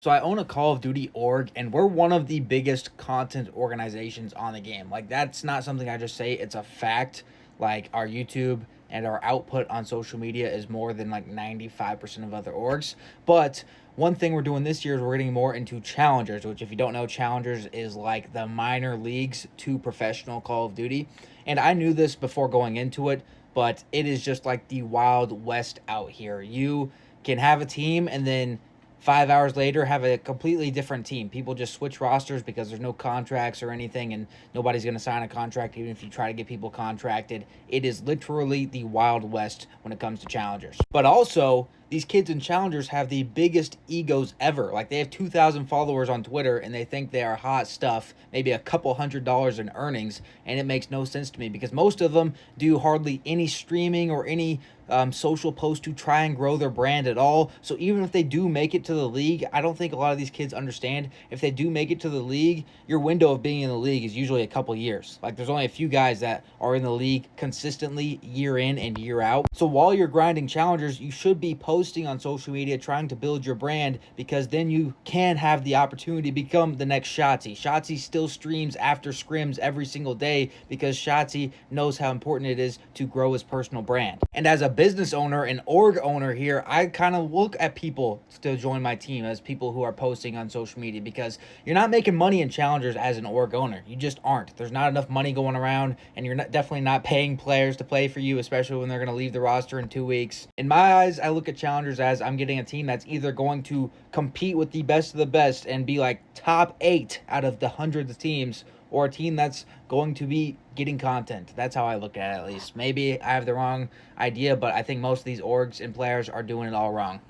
So I own a Call of Duty org, and we're one of the biggest content organizations on the game. Like, that's not something I just say, it's a fact. Like, our YouTube and our output on social media is more than like 95% of other orgs. But one thing we're doing this year is we're getting more into challengers, which, if you don't know, challengers is like the minor leagues to professional Call of Duty. And I knew this before going into it, but it is just like the Wild West out here. You can have a team and then 5 hours later have a completely different team. People just switch rosters because there's no contracts or anything, and nobody's going to sign a contract even if you try to get people contracted. It is literally the Wild West when it comes to challengers. But also, these kids in challengers have the biggest egos ever. Like, they have 2,000 followers on Twitter and they think they are hot stuff, maybe a couple $100 in earnings, and it makes no sense to me because most of them do hardly any streaming or any social posts to try and grow their brand at all. So even if they do make it to the league, I don't think a lot of these kids understand, if they do make it to the league, your window of being in the league is usually a couple years. Like, there's only a few guys that are in the league consistently year in and year out. So while you're grinding challengers, you should be posting on social media, trying to build your brand, because then you can have the opportunity to become the next Shotzi. Shotzi still streams after scrims every single day because Shotzi knows how important it is to grow his personal brand. And as a business owner and org owner here, I kind of look at people to join my team as people who are posting on social media, because you're not making money in challengers as an org owner. You just aren't. There's not enough money going around, and you're definitely not paying players to play for you, especially when they're going to leave the roster in 2 weeks. In my eyes, I look at challengers as I'm getting a team that's either going to compete with the best of the best and be like top 8 out of the hundreds of teams, or a team that's going to be getting content. That's how I look at it, at least. Maybe I have the wrong idea, but I think most of these orgs and players are doing it all wrong.